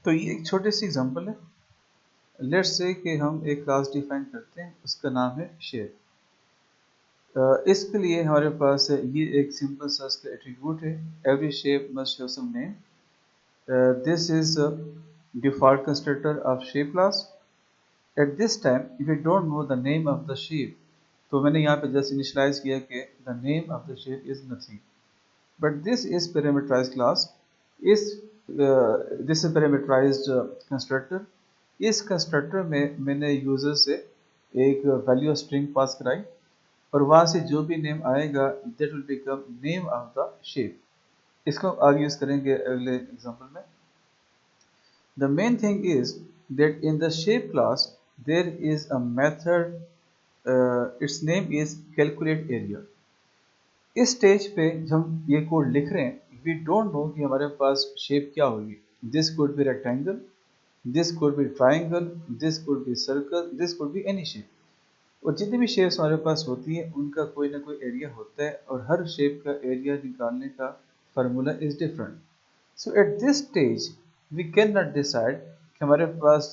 तो ये एक छोटी सी एग्जांपल है। लेट्स से कि हम एक क्लास डिफाइन करते हैं, उसका नाम है शेप। इसके लिए हमारे पास ये एक सिंपल सा इसका एट्रीब्यूट है, every shape must have some name. This is default constructor of shape class. At this time if you don't know the name of the shape, तो मैंने यहाँ पे जस्ट इनिशियलाइज किया कि the name of the shape is nothing, but this is parameterised class. इस this is parameterised constructor. इस constructor में मैंने यूजर से एक वैल्यू स्ट्रिंग पास कराई और वहाँ से जो भी नेम आएगा that will become name of the shape. इसको आगे यूज करेंगे अगले एग्जांपल में। The main thing is that in the shape class there is a method, its name is calculate area. इस स्टेज पे हम ये कोड लिख रहे हैं, वी डोंट नो कि हमारे पास शेप क्या होगी। This could be rectangle, this could be triangle, this could be circle, this could be any shape. और जितनी भी शेप्स हमारे पास होती हैं उनका कोई ना कोई एरिया होता है और हर शेप का एरिया निकालने का formula is different. So at this stage we can not decide कि हमारे पास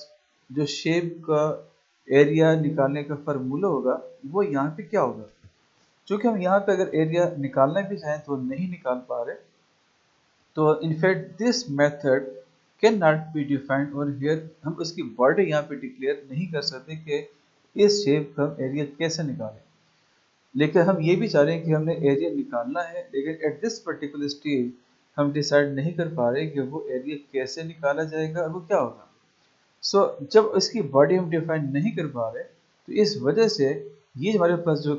जो शेप का एरिया निकालने का फार्मूला होगा वो यहाँ पे क्या होगा। चूंकि हम यहाँ पे अगर एरिया निकालना भी चाहें तो नहीं निकाल पा रहे, तो in fact this method can not be defined और हियर हम उसकी बॉडी यहाँ पे डिक्लेयर नहीं कर सकते कि इस शेप का एरिया कैसे निकालें। लेकिन हम ये भी चाह रहे हैं कि हमने एरिया निकालना है, लेकिन एट दिस पर्टिकुलर स्टेज हम डिसाइड नहीं कर पा रहे कि वो एरिया कैसे निकाला जाएगा और वो क्या होगा। सो जब इसकी बॉडी हम डिफाइन नहीं कर पा रहे, तो इस वजह से ये हमारे पास जो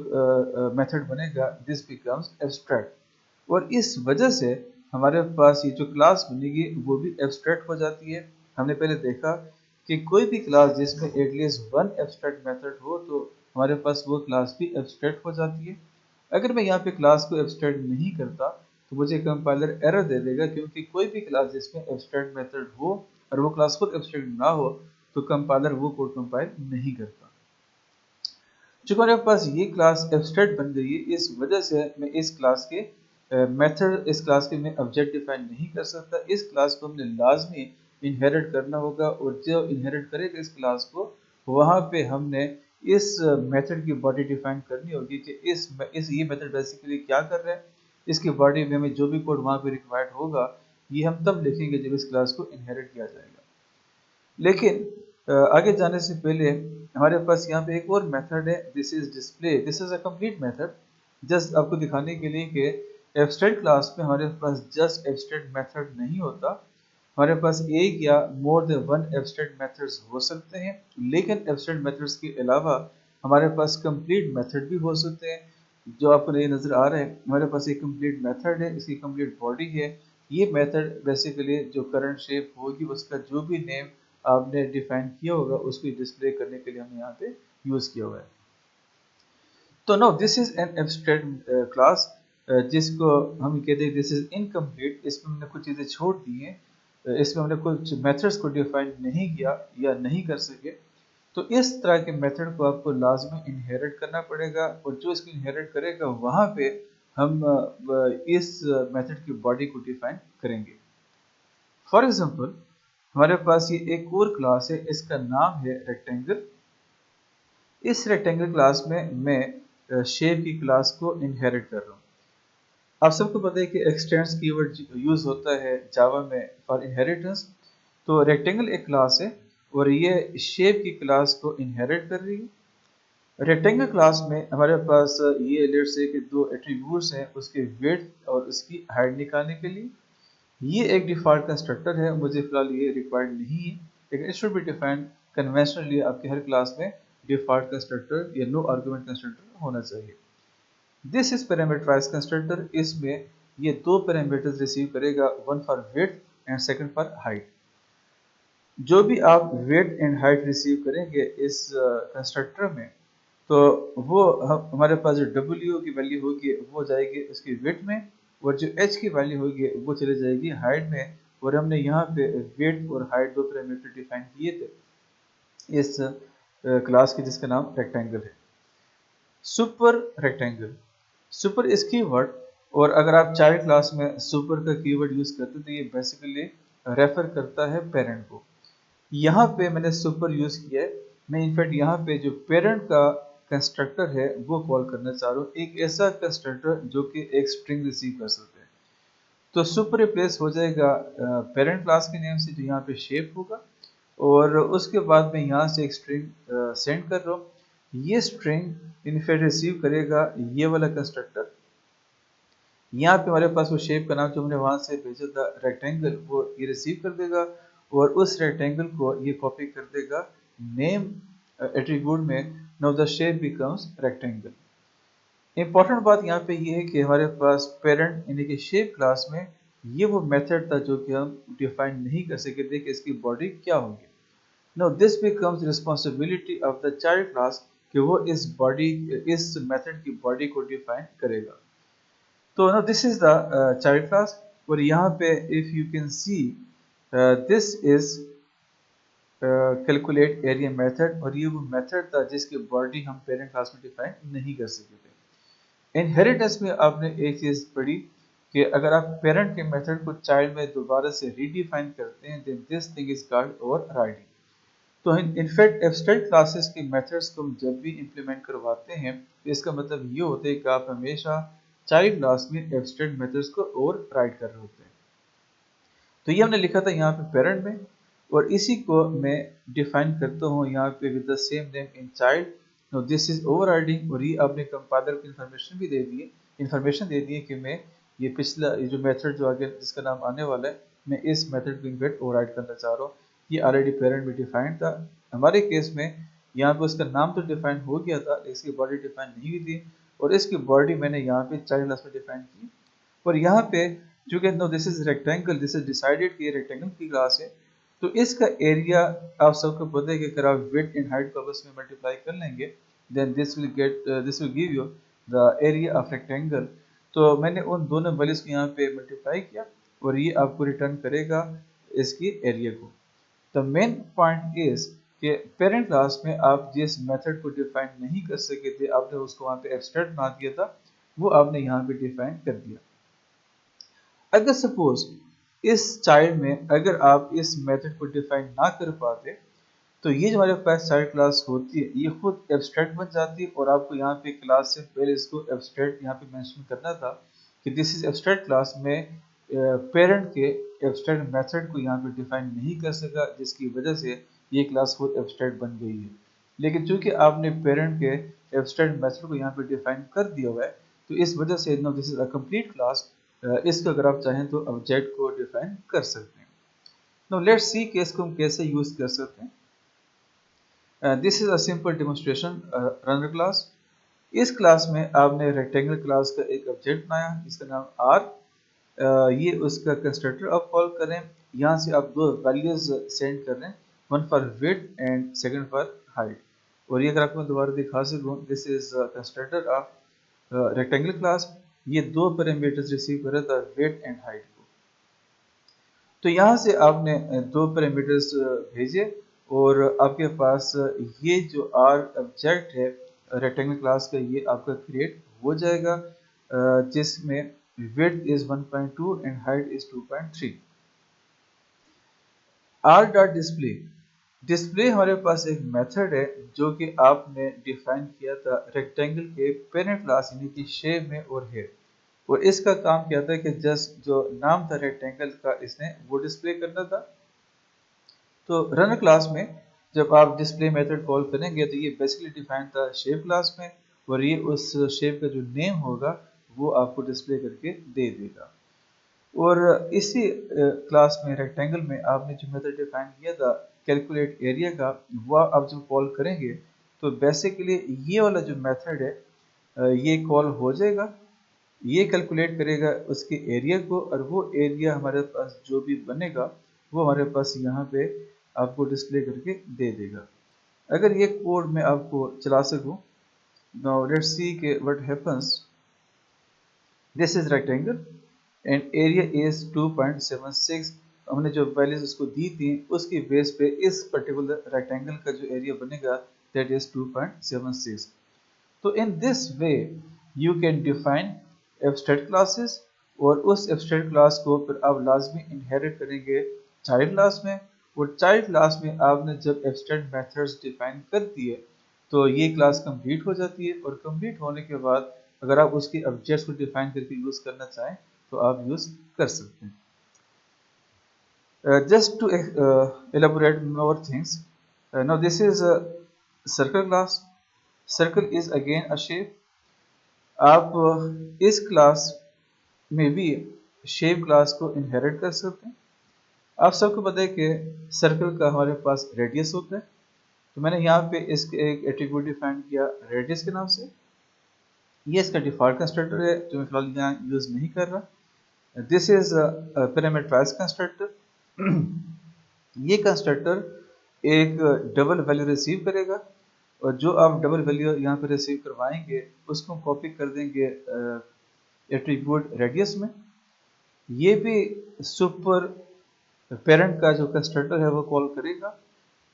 मेथड बनेगा दिस बिकम्स एब्स्ट्रैक्ट। और इस वजह से हमारे पास ये जो क्लास बनेगी वो भी एब्स्ट्रैक्ट हो जाती है। हमने पहले देखा कि कोई भी क्लास जिसमें एटलीस्ट वन एब्स्ट्रैक्ट मेथड हो तो हमारे पास वो क्लास भी एब्स्ट्रैक्ट हो जाती है। अगर मैं यहाँ पे क्लास को एब्स्ट्रैक्ट नहीं करता तो मुझे कंपाइलर एरर दे देगा, क्योंकि कोई भी क्लास जिसमें एब्स्ट्रैक्ट मेथड हो और वो क्लास खुद एब्स्ट्रैक्ट ना हो तो कंपाइलर वो कोड कंपाइल नहीं करता। चूंकि हमारे पास ये क्लास एब्स्ट्रैक्ट बन गई है, इस वजह से मैं इस क्लास के मेथड, इस क्लास के मैं ऑब्जेक्ट डिफाइन नहीं कर सकता। इस क्लास को हमने लाजमी इनहेरिट करना होगा और जो इनहेरिट करेगा इस क्लास को वहाँ पे हमने इस मेथड की बॉडी डिफाइन करनी होगी कि इस ये मेथड बेसिकली क्या कर रहा है। इसकी बॉडी में हमें जो भी कोड वहाँ पे रिक्वायर्ड होगा ये हम तब लिखेंगे जब इस क्लास को इनहेरिट किया जाएगा। लेकिन आगे जाने से पहले हमारे पास यहाँ पे एक और मेथड है, this is display. This is a complete method, just आपको दिखाने के लिए कि एब्स्ट्रैक्ट क्लास में हमारे पास जस्ट एब्स्ट्रैक्ट मेथड नहीं होता, हमारे पास एक या more than one abstract methods हो सकते हैं। लेकिन एब्स्ट्रैक्ट मेथड्स के अलावा हमारे पास कंप्लीट मेथड भी हो सकते हैं। जो आपको ये नज़र आ रहा है हमारे पास एक कंप्लीट मेथड है, इसकी कंप्लीट बॉडी है। ये मेथड बेसिकली जो करंट शेप होगी उसका जो भी नेम आपने डिफाइन किया होगा उसको डिस्प्ले करने के लिए हमने यहाँ पे यूज किया हुआ है। तो no this is an abstract class जिसको हम कहते हैं दिस इज इनकम्प्लीट। इसमें हमने कुछ चीज़ें छोड़ दी हैं, इसमें हमने कुछ मेथड्स को डिफाइन नहीं किया या नहीं कर सके। तो इस तरह के मेथड को आपको लाजमी इनहेरिट करना पड़ेगा और जो इसको इनहेरिट करेगा वहाँ पे हम इस मेथड की बॉडी को डिफाइन करेंगे। फॉर एग्जांपल हमारे पास ये एक और क्लास है, इसका नाम है रेक्टेंगल। इस रेक्टेंगल क्लास में मैं शेप की क्लास को इनहेरिट कर रहा हूँ। आप सबको पता है कि एक्सटेंड्स कीवर्ड यूज होता है जावा में फॉर इनहेरिटेंस। तो रेक्टेंगल एक क्लास है और ये शेप की क्लास को इनहेरिट कर रही है। रेक्टेंगल क्लास में हमारे पास ये लेट्स से कि दो एट्रीब्यूट्स हैं, उसके विड्थ और उसकी हाइट निकालने के लिए। ये एक डिफ़ॉल्ट कंस्ट्रक्टर है, मुझे फिलहाल ये रिक्वायर्ड नहीं है, लेकिन it should be defined conventionally. आपके हर क्लास में डिफ़ॉल्ट कंस्ट्रक्टर या नो आर्गुमेंट कंस्ट्रक्टर होना चाहिए। This is parameterised constructor. इसमें ये दो पैरामीटर्स रिसीव करेगा, one for width and second for height. जो भी आप विड्थ एंड हाइट रिसीव करेंगे इस कंस्ट्रक्टर में, तो वो हमारे पास जो W की वैल्यू होगी वो जाएगी उसकी विड्थ में और जो H की वैल्यू होगी वो चली जाएगी हाइट में। और हमने यहाँ पे विड्थ और हाइट दो पैरामीटर डिफाइन किए थे इस क्लास के जिसका नाम रेक्टेंगल है। सुपर रेक्टेंगल, सुपर इस कीवर्ड, और अगर आप चाइल्ड क्लास में सुपर का कीवर्ड यूज करते तो ये बेसिकली रेफर करता है पेरेंट को। यहाँ पे मैंने सुपर यूज किया है, मैं इनफैक्ट यहाँ पे जो पेरेंट का कंस्ट्रक्टर है वो कॉल करना चाह रहा हूँ, एक ऐसा कंस्ट्रक्टर जो कि एक स्ट्रिंग रिसीव कर सकते हैं। तो सुपर रिप्लेस हो जाएगा पेरेंट क्लास के नेम से जो यहाँ पे शेप होगा, और उसके बाद मैं यहाँ से एक स्ट्रिंग सेंड कर रहा हूँ। ये स्ट्रिंग इनफैक्ट रिसीव करेगा ये वाला कंस्ट्रक्टर। यहाँ पे हमारे पास वो शेप का नाम जो हमने वहां से भेजा था रेक्टेंगल, वो ये रिसीव कर देगा और उस रेक्टेंगल को ये कॉपी कर देगा नेम एट्रीब्यूट में। Now the shape becomes rectangle. Important बात यहाँ पे ये है कि हमारे पास पेरेंट यानी कि शेप क्लास में ये वो मेथड था जो कि हम डिफाइन नहीं कर सके थे कि इसकी बॉडी क्या होगी। Now this becomes responsibility of the child class कि वो इस मेथड की बॉडी को डिफाइन करेगा। तो now this is the child class, और यहाँ पे if you can see this is calculate area method, और ये वो मेथड था जिसकी बॉडी हम पेरेंट क्लास में डिफाइन नहीं कर सके थे। इनहेरिटेंस में आपने एक चीज पढ़ी कि अगर आप पेरेंट के मेथड को चाइल्ड में दोबारा से रीडिफाइन करते हैं then this thing is called overriding। तो इनफैक्ट एब्स्ट्रैक्ट क्लासेस के मेथड्स को हम जब भी इंप्लीमेंट करवाते हैं तो इसका मतलब ये होता है कि आप हमेशा चाइल्ड क्लास में एब्स्ट्रैक्ट मेथड्स को ओवरराइड कर रहे होते हैं। तो ये हमने लिखा था यहाँ पे पेरेंट में, और इसी को मैं डिफाइन करता हूँ यहाँ पे with the same name in child. No this is overriding, और ये आपने कंपाइलर को इन्फॉर्मेशन दे दी है कि मैं ये पिछला ये जो मेथड जो आगे जिसका नाम आने वाला है मैं इस मेथड को इनफैक्ट ओवरराइड करना चाह रहा हूँ। ये ऑलरेडी पेरेंट में डिफाइंड था। हमारे केस में यहाँ पे उसका नाम तो डिफाइन हो गया था लेकिन इसकी बॉडी डिफाइन नहीं हुई थी, और इसकी बॉडी मैंने यहाँ पे चाइल्ड क्लास में डिफाइन की। और यहाँ पे चूंकि no this is rectangle, this is decided कि ये रेक्टेंगल की क्लास है, तो इसका एरिया आप सबको पता है कि अगर आप विड्थ एंड हाइट को आपस में मल्टीप्लाई कर लेंगे then this will give you the area of rectangle. तो मैंने उन दोनों वैल्यूज को यहाँ पे मल्टीप्लाई किया और ये आपको रिटर्न करेगा इसकी एरिया को। द मेन पॉइंट इज कि पेरेंट क्लास में आप जिस मेथड को डिफाइन नहीं कर सके थे, आपने उसको वहाँ पे एब्स्ट्रैक्ट बना दिया था, वो आपने यहाँ पे डिफाइन कर दिया। अगर सपोज इस चाइल्ड में अगर आप इस मेथड को डिफाइन ना कर पाते तो ये जो हमारे पास चाइल्ड क्लास होती है ये खुद एब्स्ट्रैक्ट बन जाती है, और आपको यहाँ पे क्लास से पहले इसको एब्स्ट्रैक्ट यहाँ पे मेंशन करना था कि दिस इज एब्स्ट्रैक्ट क्लास में पेरेंट के एब्स्ट्रैक्ट मेथड को यहाँ पे डिफाइन नहीं कर सका, जिसकी वजह से ये क्लास खुद एब्स्ट्रैक्ट बन गई है। लेकिन चूंकि आपने पेरेंट के एब्स्ट्रैक्ट मेथड को यहाँ पे डिफाइन कर दिया हुआ है तो इस वजह से no this is a complete class. इसको अगर आप चाहें तो ऑब्जेक्ट को डिफाइन कर सकते हैं। नो लेट्स सी कि इसको हम कैसे यूज कर सकते हैं। This is a simple demonstration runner class. इस क्लास में आपने रेक्टेंगल क्लास का एक ऑब्जेक्ट बनाया जिसका नाम आर। ये उसका कंस्ट्रक्टर आप कॉल करें, यहाँ से आप दो वैल्यूज सेंड कर रहे हैं, one for width and second for height. और ये अगर आपको मैं दोबारा दिखा सकूँ, this is constructor of rectangle class. ये दो पैरामीटर्स रिसीव कर रहा था विड्थ एंड हाइट को। तो यहाँ से आपने दो पैरामीटर्स भेजे और आपके पास ये जो आर ऑब्जेक्ट है रेक्टेंगल क्लास का ये आपका क्रिएट हो जाएगा, जिसमें width is 1.2 and height is 2.3। R dot display, display हमारे पास एक मेथड है जो कि आपने डिफाइन किया था रेक्टेंगल के पेरेंट क्लास यानी कि शेप में और है, और इसका काम क्या था कि जस्ट जो नाम था रेक्टेंगल का इसने वो डिस्प्ले करना था। तो रनर क्लास में जब आप डिस्प्ले मेथड कॉल करेंगे तो ये बेसिकली डिफाइन था शेप क्लास में, और ये उस शेप का जो नेम होगा वो आपको डिस्प्ले करके दे देगा। और इसी क्लास में रेक्टेंगल में आपने जो मेथड डिफाइन किया था कैलकुलेट एरिया का, वो आप जब कॉल करेंगे तो बेसिकली ये वाला जो मेथड है ये कॉल हो जाएगा, ये कैलकुलेट करेगा उसके एरिया को, और वो एरिया हमारे पास जो भी बनेगा वो हमारे पास यहाँ पे आपको डिस्प्ले करके दे देगा। अगर ये कोड मैं आपको चला सकूँ, नाउ लेट्स सी के what happens. This is rectangle and area is 2.76। हमने जो वैल्यूज उसको दी थी उसकी बेस पे इस पर्टिकुलर रेक्टेंगल का जो एरिया बनेगा दैट इज 2.76। तो in this way you can define abstract classes, और उस एब्स्ट्रैक्ट क्लास को फिर आप लाजमी इनहेरिट करेंगे चाइल्ड क्लास में, और चाइल्ड क्लास में आपने जब एब्स्ट्रैक्ट मेथड्स डिफाइन कर दिए तो ये क्लास कंप्लीट हो जाती है, और कंप्लीट होने के बाद अगर आप उसके ऑब्जेक्ट्स को डिफाइन करके यूज करना चाहें तो आप यूज कर सकते हैं। Just to elaborate more things, now this is a circle class. Circle is again a shape. आप इस क्लास में भी शेप क्लास को इनहेरिट कर सकते हैं। आप सबको पता है कि सर्कल का हमारे पास रेडियस होता है, तो मैंने यहाँ पे इसके एक एट्रीब्यूट डिफाइन किया रेडियस के नाम से। ये इसका डिफॉल्ट कंस्ट्रक्टर है जो मैं फिलहाल यहाँ यूज नहीं कर रहा। This is parameterise constructor. ये कंस्ट्रक्टर एक डबल वैल्यू रिसीव करेगा, और जो आप डबल वैल्यू यहाँ पे रिसीव करवाएंगे उसको कॉपी कर देंगे एट्रीब्यूट रेडियस में। ये भी सुपर पेरेंट का जो कंस्ट्रक्टर है वो कॉल करेगा,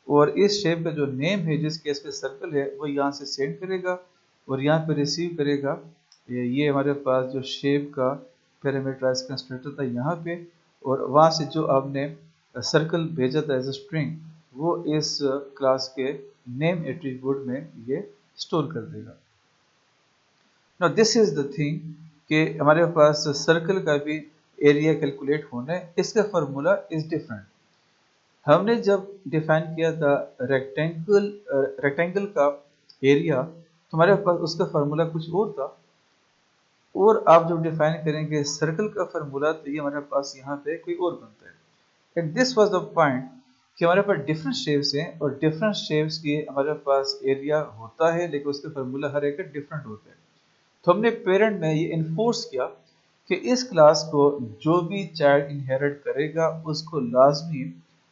और इस शेप का जो नेम है जिस केस पे सर्कल है वो यहाँ से सेंड करेगा और यहाँ पे रिसीव करेगा। ये हमारे पास जो शेप का पैरामीटराइज कंस्ट्रक्टर था यहाँ पे, और वहाँ से जो आपने सर्कल भेजा था एज अ स्ट्रिंग वो इस क्लास के नेम एट्रीब्यूट में ये स्टोर कर देगा। Now this is the thing कि हमारे पास सर्कल का भी एरिया कैलकुलेट होना है। इसका फार्मूला इज डिफरेंट। हमने जब डिफाइन किया था रेक्टेंगल का एरिया तो हमारे पास उसका फार्मूला कुछ और था, और आप जब डिफाइन करेंगे सर्कल का फार्मूला तो ये हमारे पास यहाँ पे कोई और बनता है। And this was the point कि हमारे पास डिफरेंट शेप्स हैं, और डिफरेंट शेप्स के हमारे पास एरिया होता है, लेकिन उसका फार्मूला हर एक का डिफरेंट होता है। तो हमने पेरेंट में ये इन्फोर्स किया कि इस क्लास को जो भी चाइल्ड इनहेरिट करेगा उसको लाजमी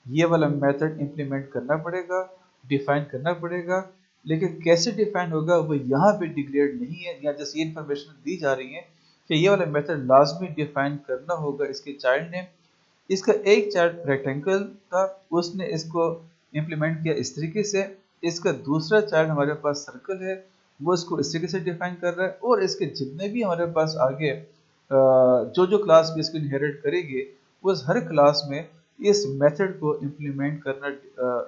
ये वाला मेथड इंप्लीमेंट करना पड़ेगा, डिफाइन करना पड़ेगा। लेकिन कैसे डिफाइन होगा वो यहाँ पे डिक्लेयर्ड नहीं है, यहाँ जैसे ये इन्फॉर्मेशन दी जा रही है कि ये वाला मेथड लाजमी डिफाइन करना होगा इसके चाइल्ड ने। इसका एक चाइल्ड रेक्टेंगल था, उसने इसको इम्प्लीमेंट किया इस तरीके से। इसका दूसरा चाइल्ड हमारे पास सर्कल है, वो इसको इस तरीके से डिफाइन कर रहा है, और इसके जितने भी हमारे पास आगे जो जो क्लास भी इसको इनहेरिट करेगी उस हर क्लास में इस मेथड को इम्प्लीमेंट करना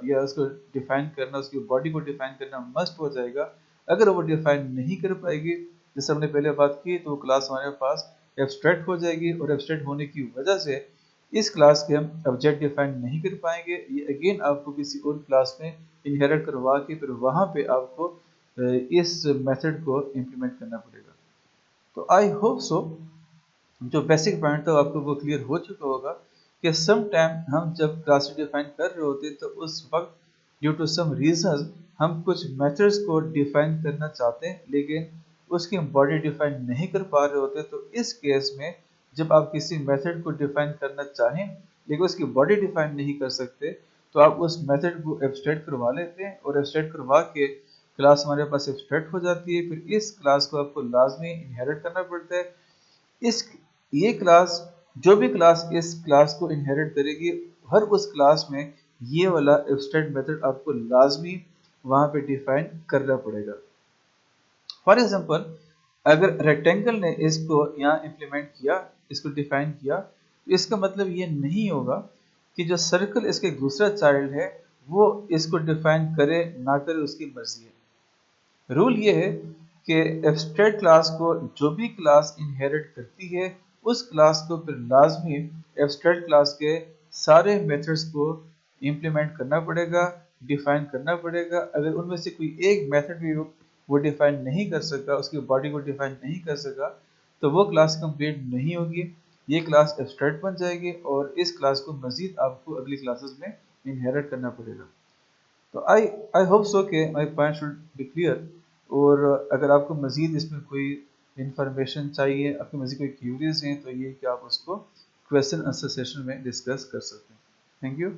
या उसको डिफाइन करना, उसकी बॉडी को डिफाइन करना मस्ट हो जाएगा। अगर वो डिफाइन नहीं कर पाएगी, जैसे हमने पहले बात की, तो वो क्लास हमारे पास एब्स्ट्रैक्ट हो जाएगी, और एब्स्ट्रैक्ट होने की वजह से इस क्लास के हम ऑब्जेक्ट डिफाइन नहीं कर पाएंगे। ये अगेन आपको किसी और क्लास में इनहेरिट करवा के फिर वहाँ पे आपको इस मेथड को इम्प्लीमेंट करना पड़ेगा। तो आई होप सो जो बेसिक पॉइंट था आपको वो क्लियर हो चुका होगा कि सम टाइम हम जब क्लास डिफाइन कर रहे होते हैं तो उस वक्त ड्यू टू सम रीजंस हम कुछ मेथड्स को डिफाइन करना चाहते हैं लेकिन उसकी बॉडी डिफाइन नहीं कर पा रहे होते। तो इस केस में जब आप किसी मेथड को डिफाइन करना चाहें लेकिन उसकी बॉडी डिफाइन नहीं कर सकते तो आप उस मेथड को एब्स्ट्रैक्ट करवा लेते हैं, और एब्स्ट्रैक्ट करवा के क्लास हमारे पास एब्स्ट्रैक्ट हो जाती है। फिर इस क्लास को आपको लाजमी इनहेरिट करना पड़ता है। इस ये क्लास जो भी क्लास इस क्लास को इनहेरिट करेगी हर उस क्लास में ये वाला एब्स्ट्रैक्ट मेथड आपको लाजमी वहां पे डिफाइन करना पड़ेगा। फॉर एग्जांपल अगर रेक्टेंगल ने इसको यहाँ इंप्लीमेंट किया, इसको डिफाइन किया, तो इसका मतलब ये नहीं होगा कि जो सर्कल इसके दूसरा चाइल्ड है वो इसको डिफाइन करे ना करे, उसकी मर्जी है। रूल ये है कि एब्स्ट्रैक्ट क्लास को जो भी क्लास इनहेरिट करती है उस क्लास को फिर लाजमी एब्स्ट्रैक्ट क्लास के सारे मेथड्स को इम्प्लीमेंट करना पड़ेगा, डिफाइन करना पड़ेगा। अगर उनमें से कोई एक मेथड भी वो डिफाइन नहीं कर सका, उसकी बॉडी को डिफाइन नहीं कर सका, तो वो क्लास कंप्लीट नहीं होगी, ये क्लास एब्स्ट्रैक्ट बन जाएगी, और इस क्लास को मजीद आपको अगली क्लासेस में इनहेरिट करना पड़ेगा। तो आई होप सो कि my point should be clear. और अगर आपको मज़ीद इसमें कोई इंफॉर्मेशन चाहिए, आपको मज़ीद कोई क्यूरीज हैं, तो ये कि आप उसको क्वेश्चन आंसर सेशन में डिस्कस कर सकते हैं। Thank you.